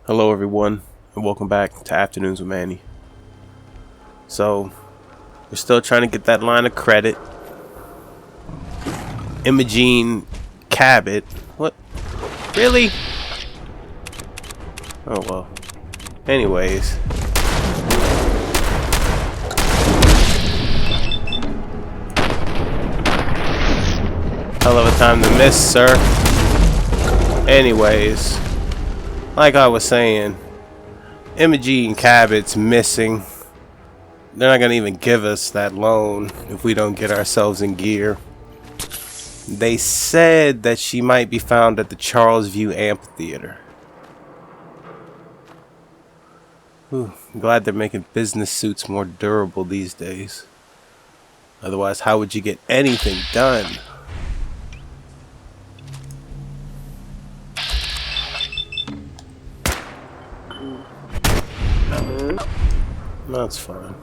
Hello everyone, and welcome back to Afternoons with Manny. So, we're still trying to get that line of credit. Imogene Cabot. What? Really? Oh well. Anyways. Hell of a time to miss, sir. Anyways. Like I was saying, Imogene Cabot's missing. They're not gonna even give us that loan if we don't get ourselves in gear. They said that she might be found at the Charles View Amphitheater. Whew, I'm glad they're making business suits more durable these days. Otherwise, how would you get anything done? That's fine.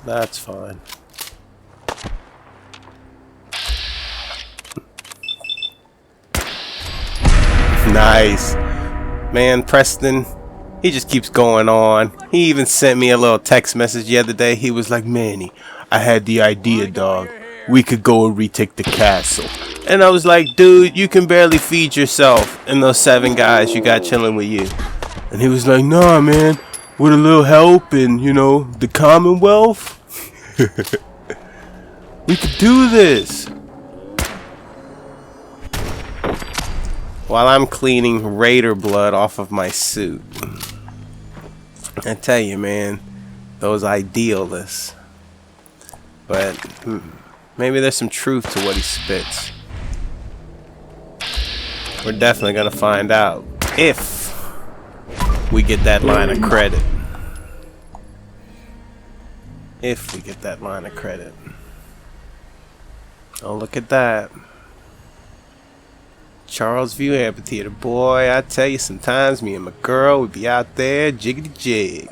That's fine. Nice. Man, Preston, he just keeps going on. He even sent me a little text message the other day. He was like, Manny, I had the idea, dog. We could go and retake the castle. And I was like, dude, you can barely feed yourself and those 7 guys you got chilling with you. And he was like, nah, man, with a little help and, you know, the Commonwealth, we could do this. While I'm cleaning raider blood off of my suit. I tell you, man, those idealists. But maybe there's some truth to what he spits. We're definitely gonna find out if we get that line of credit. If we get that line of credit. Oh, look at that. Charles View Amphitheater. Boy, I tell you, sometimes me and my girl would be out there jiggity jig.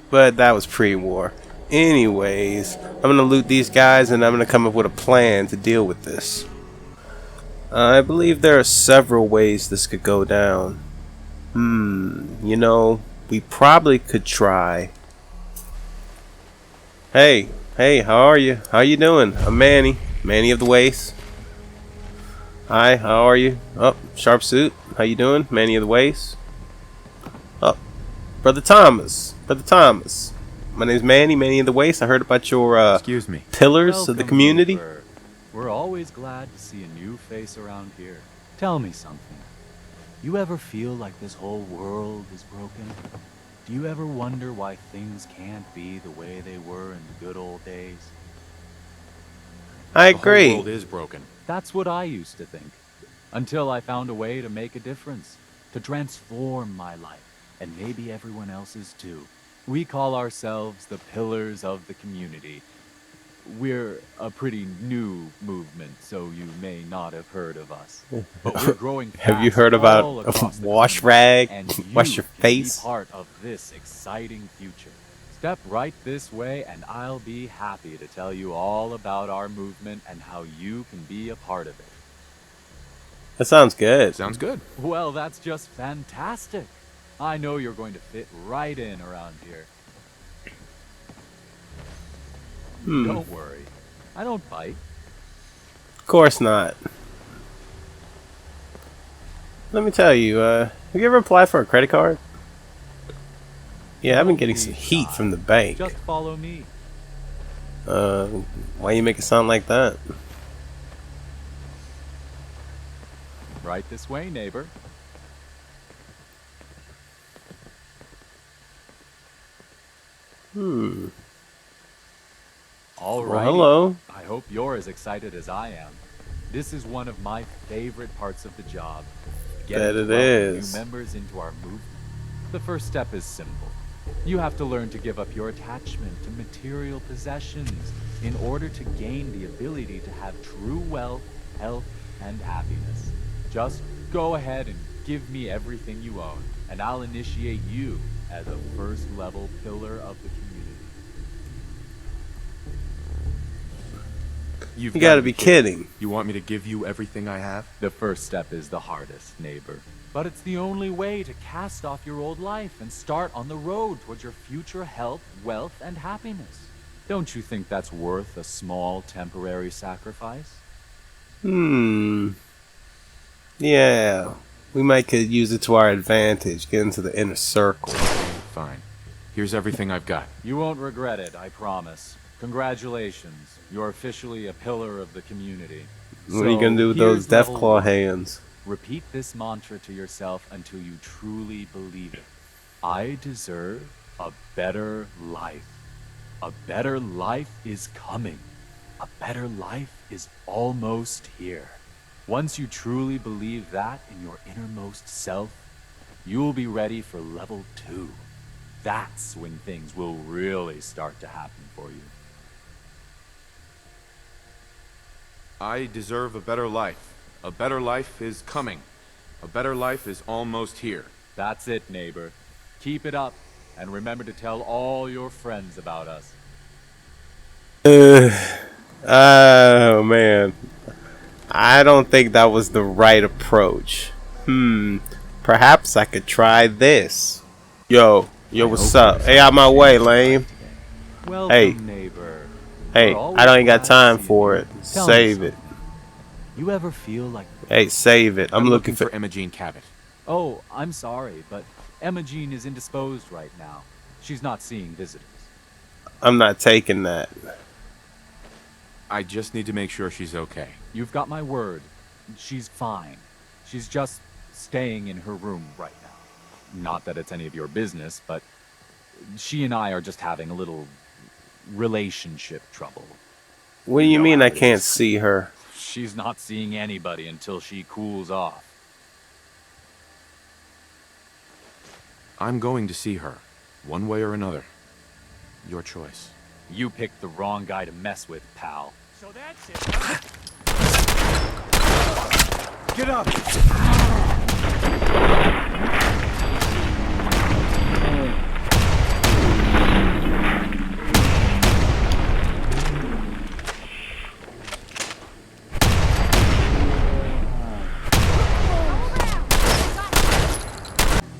But that was pre-war. Anyways, I'm gonna loot these guys and I'm gonna come up with a plan to deal with this. I believe there are several ways this could go down. You know, we probably could try. Hey, how are you? How you doing? I'm Manny. Manny of the Waste. Hi, how are you? Oh, Sharp Suit. How you doing? Manny of the Waste. Oh, Brother Thomas. Brother Thomas. My name's Manny, Manny of the Waste. I heard about your Excuse me. Pillars of the community. Over. We're always glad to see a new face around here. Tell me something. You ever feel like this whole world is broken? Do you ever wonder why things can't be the way they were in the good old days? I The whole agree. world is broken. That's what I used to think. Until I found a way to make a difference. To transform my life. And maybe everyone else's too. We call ourselves the Pillars of the Community. We're a pretty new movement, so you may not have heard of us. But we're growing fast. Have you heard all about across the wash country, rag, and you wash your can face? Be part of this exciting future. Step right this way, and I'll be happy to tell you all about our movement and how you can be a part of it. That sounds good. Sounds good. Well, that's just fantastic. I know you're going to fit right in around here. Don't worry. I don't bite. Of course not. Let me tell you, have you ever applied for a credit card? Yeah, I've been getting some heat from the bank. Just follow me. Why you make it sound like that? Right this way, neighbor. All right. Well, hello. I hope you're as excited as I am. This is one of my favorite parts of the job. Bet it to welcome is. New members into our movement. The first step is simple. You have to learn to give up your attachment to material possessions in order to gain the ability to have true wealth, health, and happiness. Just go ahead and give me everything you own, and I'll initiate you as a first-level pillar of the community. You gotta be kidding. You want me to give you everything I have? The first step is the hardest, neighbor. But it's the only way to cast off your old life and start on the road towards your future health, wealth, and happiness. Don't you think that's worth a small temporary sacrifice? Yeah. We might could use it to our advantage. Get into the inner circle. Fine. Here's everything I've got. You won't regret it, I promise. Congratulations. You're officially a pillar of the community. What are you gonna do with those Deathclaw hands? Repeat this mantra to yourself until you truly believe it. I deserve a better life. A better life is coming. A better life is almost here. Once you truly believe that in your innermost self, you will be ready for level 2. That's when things will really start to happen for you. I deserve a better life. A better life is coming. A better life is almost here. That's it, neighbor. Keep it up, and remember to tell all your friends about us. Oh man, I don't think that was the right approach. Perhaps I could try this. Yo, what's up? Hey, out my way, lame. Welcome, Hey. neighbor. Hey, I don't even got time for it. Save it. You ever feel like... Hey, save it. I'm looking for Emma Jean Cabot. Oh, I'm sorry, but Emma Jean is indisposed right now. She's not seeing visitors. I'm not taking that. I just need to make sure she's okay. You've got my word. She's fine. She's just staying in her room right now. Not that it's any of your business, but she and I are just having a little relationship trouble. What do you mean I can't see her? She's not seeing anybody until she cools off. I'm going to see her, one way or another. Your choice. You picked the wrong guy to mess with, pal. So that's it, huh? Get up!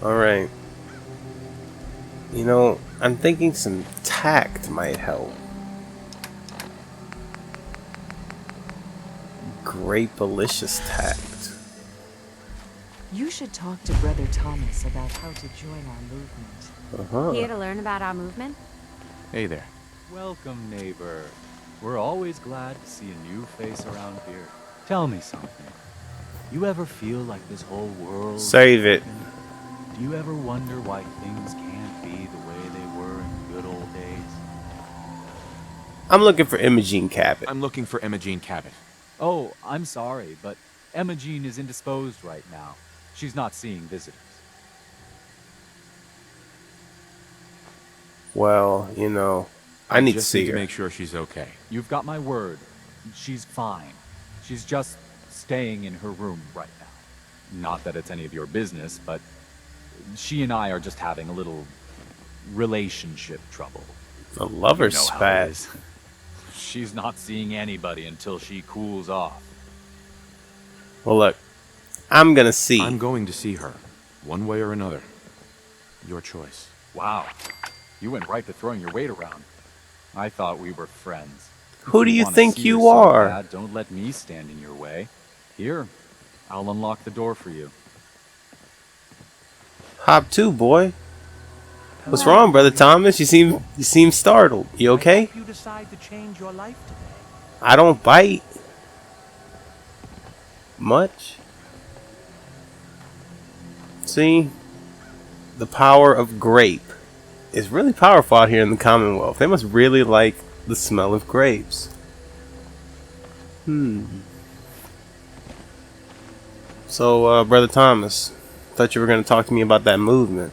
Alright. You know, I'm thinking some tact might help. Grape-alicious tact. You should talk to Brother Thomas about how to join our movement. Here to learn about our movement? Hey there. Welcome, neighbor. We're always glad to see a new face around here. Tell me something. You ever feel like this whole world... Save it. Do you ever wonder why things can't be the way they were in good old days? I'm looking for Imogene Cabot. I'm looking for Emma Jean Cabot. Oh, I'm sorry, but Emma Jean is indisposed right now. She's not seeing visitors. Well, you know, I need to just see need her. to make sure she's okay. You've got my word. She's fine. She's just staying in her room right now. Not that it's any of your business, but she and I are just having a little relationship trouble. A lover You know how it spat. is. She's not seeing anybody until she cools off. Well, look, I'm gonna see. I'm going to see her, one way or another. Your choice. Wow. You went right to throwing your weight around. I thought we were friends. Who do you wanna think see you her so are? bad, don't let me stand in your way. Here, I'll unlock the door for you. Hop too, boy. What's wrong, Brother Thomas? You seem startled. You okay? You decide to change your life today. I don't bite much. See, the power of grape is really powerful out here in the Commonwealth. They must really like the smell of grapes. So, Brother Thomas, thought you were going to talk to me about that movement.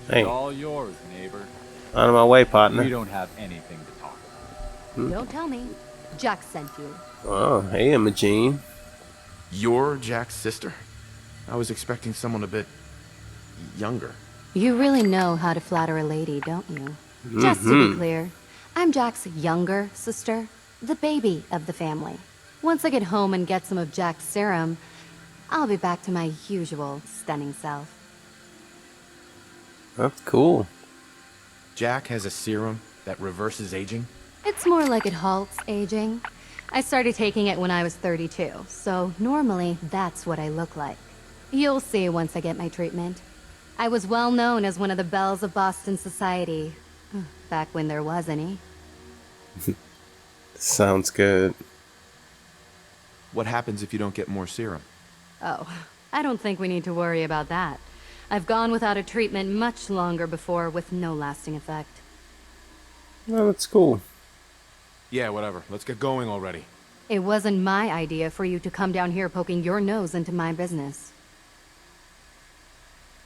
Hey, It's all yours, neighbor. out of my way, We partner. don't have anything to talk about. Don't tell me. Jack sent you. Oh, hey, Imogene. You're Jack's sister? I was expecting someone a bit younger. You really know how to flatter a lady, don't you? Just to be clear, I'm Jack's younger sister, the baby of the family. Once I get home and get some of Jack's serum, I'll be back to my usual stunning self. That's cool. Jack has a serum that reverses aging? It's more like it halts aging. I started taking it when I was 32, so normally that's what I look like. You'll see once I get my treatment. I was well known as one of the belles of Boston society, back when there was any. Sounds good. What happens if you don't get more serum? Oh, I don't think we need to worry about that. I've gone without a treatment much longer before with no lasting effect. Well, that's cool. Yeah, whatever. Let's get going already. It wasn't my idea for you to come down here poking your nose into my business.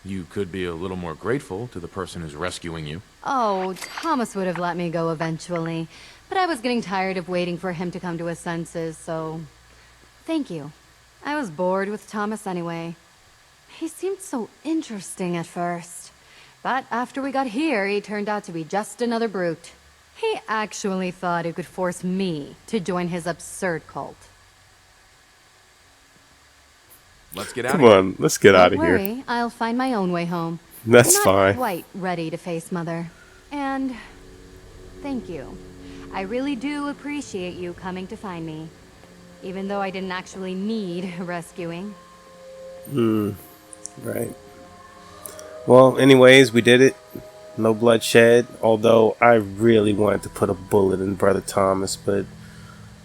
You could be a little more grateful to the person who's rescuing you. Oh, Thomas would have let me go eventually, but I was getting tired of waiting for him to come to his senses, so... Thank you. I was bored with Thomas anyway. He seemed so interesting at first, but after we got here, he turned out to be just another brute. He actually thought he could force me to join his absurd cult. Let's get out Come of here. on, let's get out of Don't here. worry, I'll find my own way home. That's I'm fine. not quite ready to face Mother. And thank you. I really do appreciate you coming to find me. Even though I didn't actually need rescuing. Right. Well, anyways, we did it. No bloodshed. Although I really wanted to put a bullet in Brother Thomas, but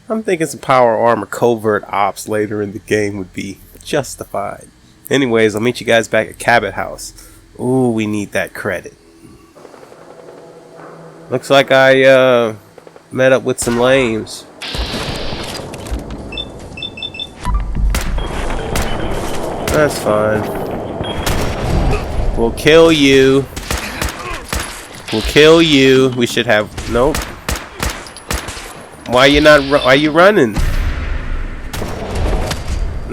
I'm thinking some power armor covert ops later in the game would be justified. Anyways, I'll meet you guys back at Cabot House. Ooh, we need that credit. Looks like I met up with some lames. That's fine. We'll kill you. We'll kill you. We should have... Nope. Why you not... Why you running?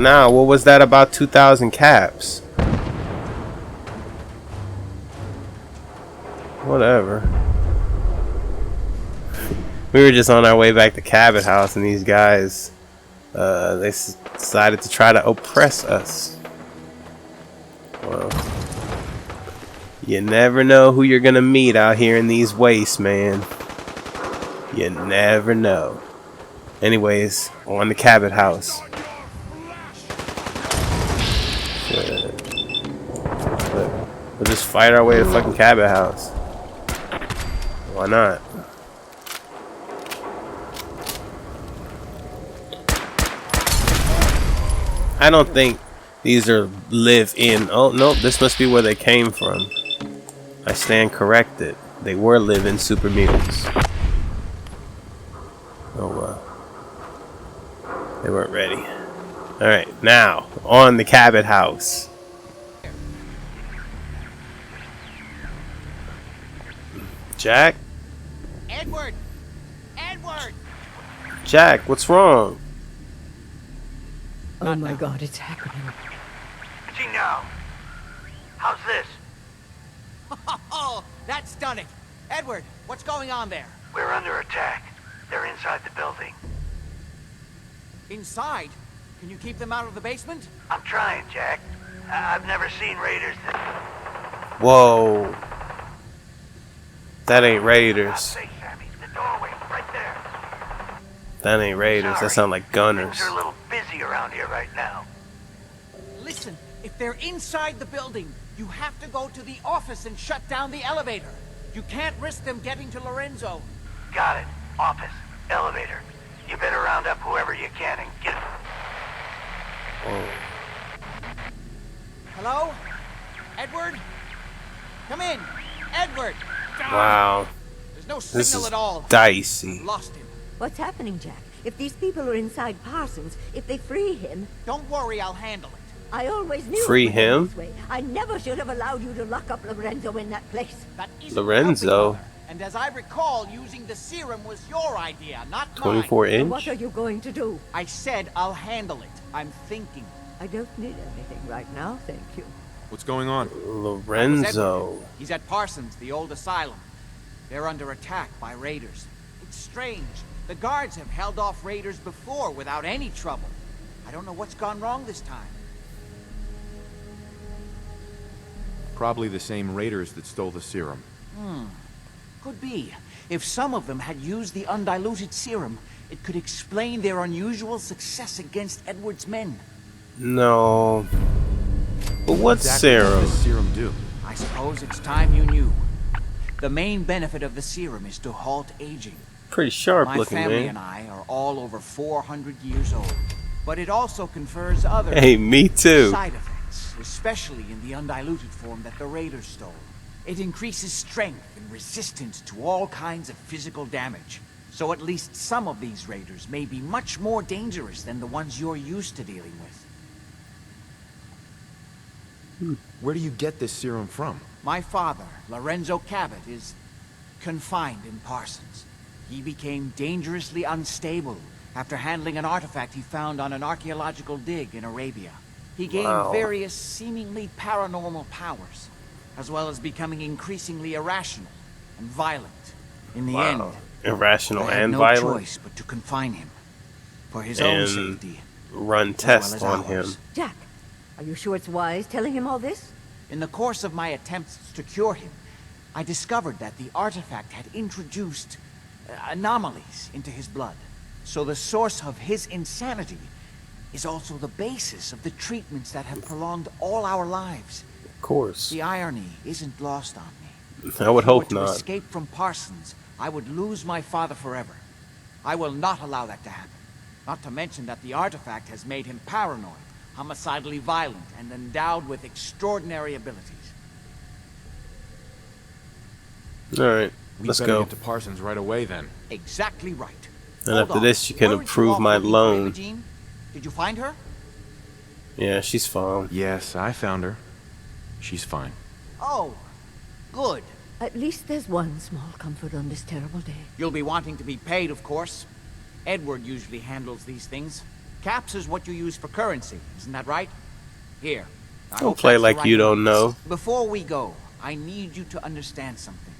Nah, what was that about 2,000 caps? Whatever. We were just on our way back to Cabot House and these guys... they decided to try to oppress us. Well, you never know who you're gonna meet out here in these wastes, man. You never know. Anyways, on the Cabot House. We'll just fight our way to fucking Cabot House. Why not? I don't think these are live-in. Oh, nope. This must be where they came from. I stand corrected. They were live-in super mutants. Oh, well. They weren't ready. Alright, now, on the Cabot House. Jack? Edward! Edward! Jack, what's wrong? Oh my god, it's happening. See now. How's this? Oh, that's done it. Edward, what's going on there? We're under attack. They're inside the building. Inside? Can you keep them out of the basement? I'm trying, Jack. I've never seen raiders that... Whoa. That ain't I'll Raiders. say, Sammy. The doorway, right there. That ain't Raiders. That Sorry. sound like gunners. Things are a little busy around here right now. Listen, if they're inside the building, you have to go to the office and shut down the elevator. You can't risk them getting to Lorenzo. Got it. Office. Elevator. You better round up whoever you can and get... Hello? Edward? Come in. Edward! Wow. There's no This signal is at all. dicey. Lost him. What's happening, Jack? If these people are inside Parsons, if they free him, Don't worry, I'll handle it. I always knew Free it would go him? this way. I never should have allowed you to lock up Lorenzo in that place. That isn't Lorenzo? helping, Mother. And as I recall, using the serum was your idea, not mine. 24 What inch? are you going to do? I said I'll handle it. I'm thinking. I don't need anything right now, thank you. What's going on? That was Lorenzo. Edward. He's at Parsons, the old asylum. They're under attack by raiders. It's strange. The guards have held off raiders before without any trouble. I don't know what's gone wrong this time. Probably the same raiders that stole the serum. Could be. If some of them had used the undiluted serum, it could explain their unusual success against Edward's men. No. But what Exactly what serum? does this serum do? I suppose it's time you knew. The main benefit of the serum is to halt aging. Pretty sharp My looking, family and man. I are all over 400 years old. But it also confers other Hey, me too. side effects, especially in the undiluted form that the raiders stole. It increases strength and resistance to all kinds of physical damage. So at least some of these raiders may be much more dangerous than the ones you're used to dealing with. Where do you get this serum from? My father, Lorenzo Cabot, is confined in Parsons. He became dangerously unstable after handling an artifact he found on an archaeological dig in Arabia. He gained Wow. various seemingly paranormal powers, as well as becoming increasingly irrational and violent. In the end, Irrational I had and no violent. choice but to confine him for his own And safety. run as well tests as on ours. him. Jack, are you sure it's wise telling him all this? In the course of my attempts to cure him, I discovered that the artifact had introduced anomalies into his blood. So the source of his insanity is also the basis of the treatments that have prolonged all our lives. Of course. The irony isn't lost on me. I would If I were hope to not. escape from Parsons, I would lose my father forever. I will not allow that to happen. Not to mention that the artifact has made him paranoid, homicidally violent, and endowed with extraordinary abilities. Alright, We let's better go. get to Parsons right away then. Exactly right. And Hold after on. this, you can Weren't approve off my looking for loan. Imogene? Did you find her? Yeah, she's fine. Yes, I found her. She's fine. Oh, good. At least there's one small comfort on this terrible day. You'll be wanting to be paid, of course. Edward usually handles these things. Caps is what you use for currency, isn't that right? Here. I Don't hope play that's the like right you don't one. know. Before we go, I need you to understand something.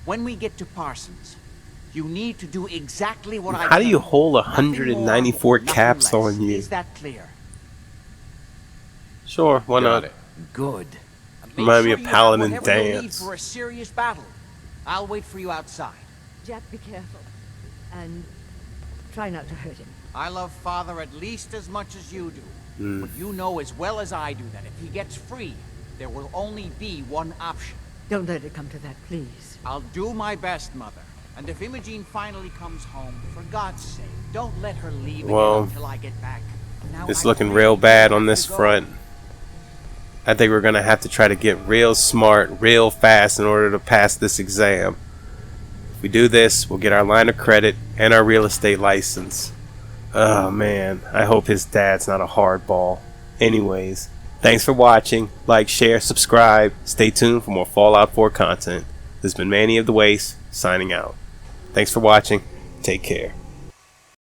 When we get to Parsons, you need to do exactly what I How do you tell hold Nothing more, 194 nothing caps less. on you? Is that clear? Sure, why Got not? it. Good. Make Remind me sure of you Paladin have whatever you'll need Dance. for a serious battle. I'll wait for you outside. Jack, be careful. And try not to hurt him. I love Father at least as much as you do. Hmm. But you know as well as I do that if he gets free, there will only be one option. Don't let it come to that, please. I'll do my best, Mother. And if Imogene finally comes home, for God's sake, don't let her leave Well, again until I get back. Now, It's I looking really real bad have on to this go. front. I think we're gonna have to try to get real smart, real fast in order to pass this exam. If we do this, we'll get our line of credit and our real estate license. Oh man, I hope his dad's not a hardball. Anyways, thanks for watching. Like, share, subscribe. Stay tuned for more Fallout 4 content. This has been Manny of the Waste, signing out. Thanks for watching. Take care.